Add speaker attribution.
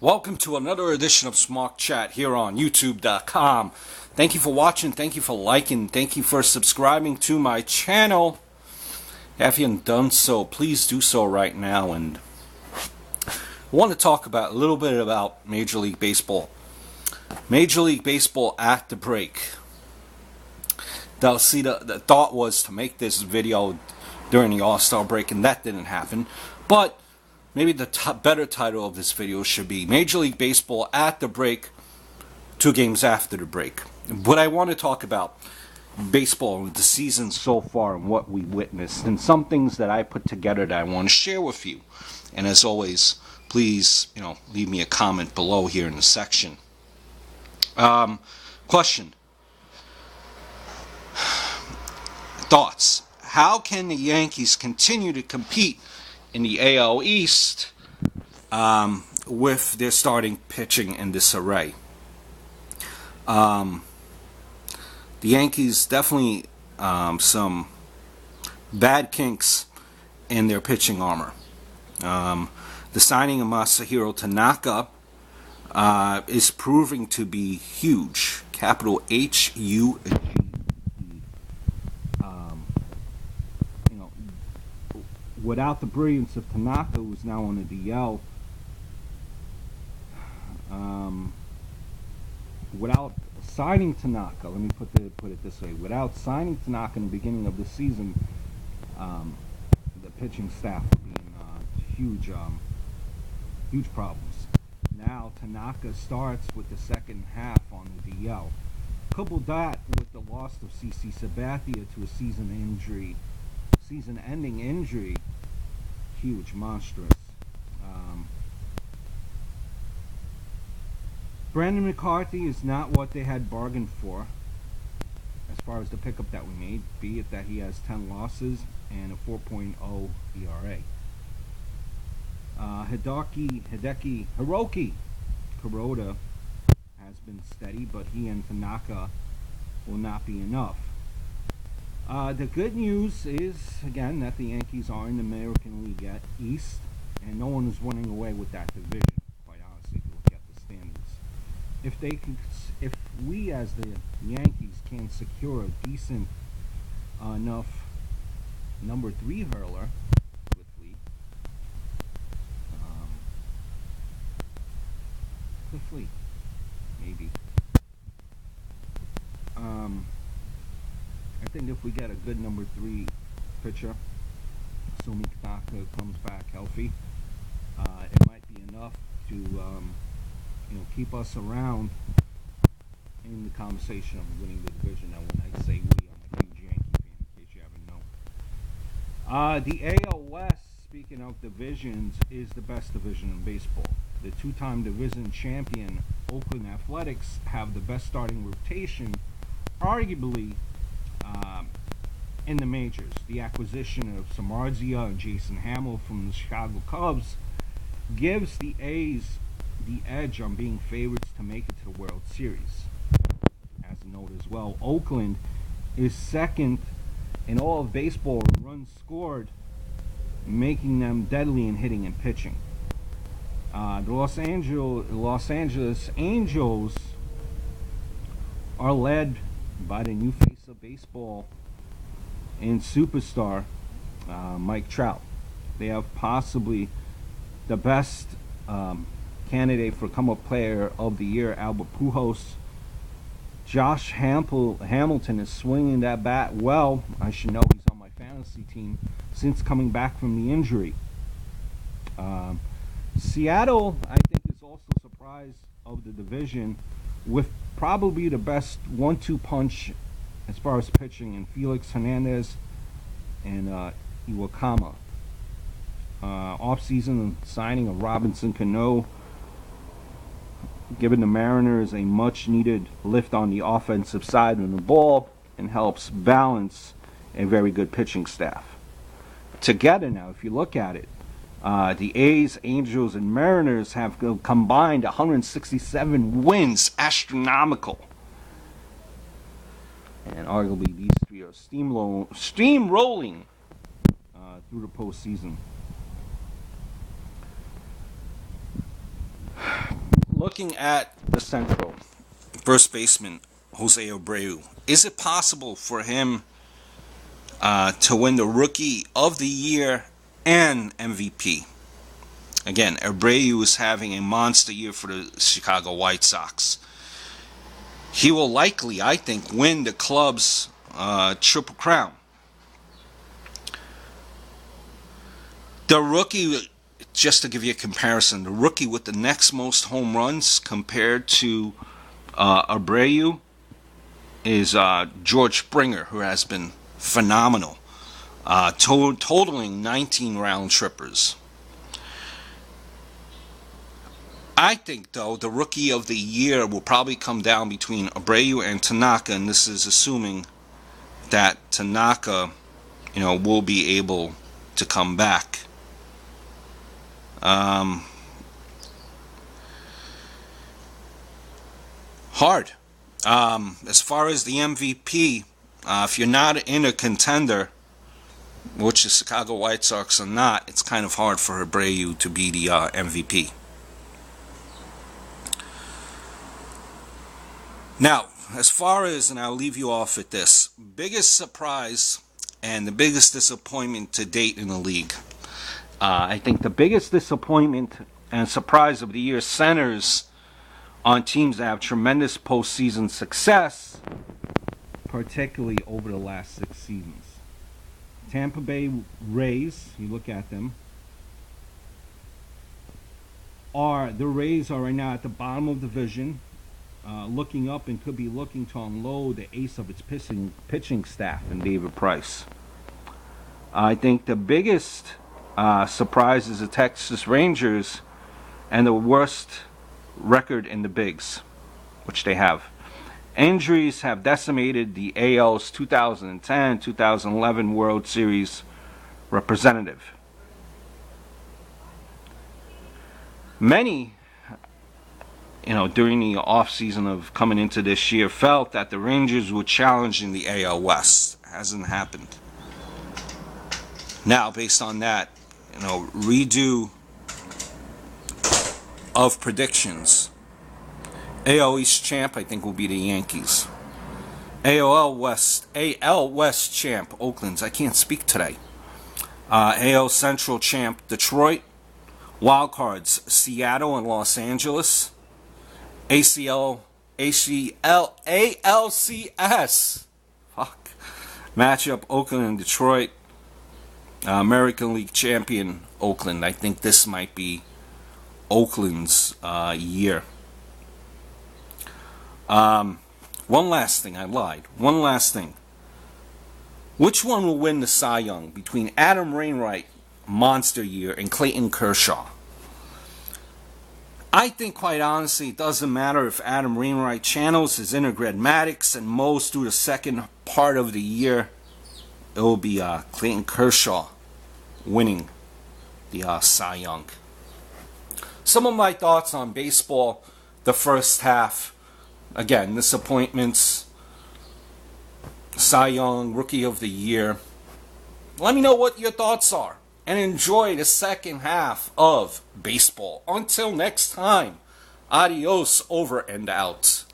Speaker 1: Welcome to another edition of Smart Chat here on YouTube.com. Thank you for watching, thank you for liking, thank you for subscribing to my channel. If you haven't done so, please do so right now. And I want to talk about a little bit about Major League Baseball. Major League Baseball at the break. Now, see, the thought was to make this video during the All-Star break, and that didn't happen. But maybe the better title of this video should be Major League Baseball at the break, 2 games after the break. But I want to talk about baseball, the season so far, and what we witnessed, and some things that I put together that I want to share with you. And as always, please, leave me a comment below here in the section. Question. Thoughts. How can the Yankees continue to compete in the AL East with their starting pitching in disarray? The Yankees definitely some bad kinks in their pitching armor. The signing of Masahiro Tanaka is proving to be huge. Capital H-U-G. Without the brilliance of Tanaka, who's now on the DL, without signing Tanaka, let me put it this way: without signing Tanaka in the beginning of the season, the pitching staff would be in huge problems. Now Tanaka starts with the second half on the DL. Couple that with the loss of CC Sabathia to a season-ending injury, huge, monstrous. Brandon McCarthy is not what they had bargained for as far as the pickup that we made, be it that he has 10 losses and a 4.0 ERA. Hiroki Kuroda has been steady, but he and Tanaka will not be enough. The good news is, again, that the Yankees are in the American League East, and no one is running away with that division, quite honestly, if you look at the standings. If we as the Yankees can secure a decent enough number 3 hurler quickly, maybe. I think if we get a good number 3 pitcher, assuming Tanaka comes back healthy, it might be enough to keep us around in the conversation of winning the division. Now, when I say we, I'm a huge Yankee fan, in case you haven't known. The AL West, speaking of divisions, is the best division in baseball. The 2-time division champion Oakland Athletics have the best starting rotation, arguably, in the majors. The acquisition of Samarzia and Jason Hamill from the Chicago Cubs gives the A's the edge on being favorites to make it to the World Series. As a note as well, Oakland is second in all of baseball in runs scored, making them deadly in hitting and pitching. The Los Angeles Angels are led by the new face of baseball and superstar Mike Trout. They have possibly the best candidate for come-up player of the year, Albert Pujols. Josh Hamilton is swinging that bat well. I should know he's on my fantasy team since coming back from the injury. Seattle, I think, is also a surprise of the division, with probably the best 1-2 punch as far as pitching in Felix Hernandez and Iwakama. Off-season signing of Robinson Cano, giving the Mariners a much-needed lift on the offensive side of the ball, and helps balance a very good pitching staff. Together now, if you look at it, the A's, Angels, and Mariners have combined 167 wins, astronomical. And arguably these 3 are steamrolling through the postseason. looking at the Central, first baseman Jose Abreu, is it possible for him to win the Rookie of the Year and MVP? Again, Abreu is having a monster year for the Chicago White Sox. He will likely, I think, win the club's Triple Crown. The rookie, just to give you a comparison, the rookie with the next most home runs compared to Abreu is George Springer, who has been phenomenal, totaling 19 round trippers. I think, though, the Rookie of the Year will probably come down between Abreu and Tanaka, and this is assuming that Tanaka, will be able to come back. Hard. As far as the MVP, if you're not in a contender, which the Chicago White Sox are not, it's kind of hard for Abreu to be the MVP. Now, as far as, and I'll leave you off at this, biggest surprise and the biggest disappointment to date in the league. I think the biggest disappointment and surprise of the year centers on teams that have tremendous postseason success, particularly over the last 6 seasons. Tampa Bay Rays, you look at them, the Rays are right now at the bottom of the division, looking up and could be looking to unload the ace of its pitching staff in David Price. I think the biggest surprise is the Texas Rangers and the worst record in the bigs, which they have. Injuries have decimated the AL's 2010-2011 World Series representative. Many, during the offseason of coming into this year, felt that the Rangers would challenge in the AL West. Hasn't happened. Now, based on that, redo of predictions. AL East champ, I think, will be the Yankees. AL West champ, Oakland's. I can't speak today. AL Central champ, Detroit. Wild cards, Seattle and Los Angeles. ALCS. Matchup, Oakland and Detroit. American League champion, Oakland. I think this might be Oakland's year. One last thing, I lied. One last thing. Which one will win the Cy Young between Adam Wainwright, monster year, and Clayton Kershaw? I think, quite honestly, it doesn't matter if Adam Wainwright channels his inner Greg Maddux and mows through the second part of the year. It will be Clayton Kershaw winning the Cy Young. Some of my thoughts on baseball, the first half. Again, disappointments, Cy Young, Rookie of the Year. Let me know what your thoughts are. And enjoy the second half of baseball. Until next time, adios, over and out.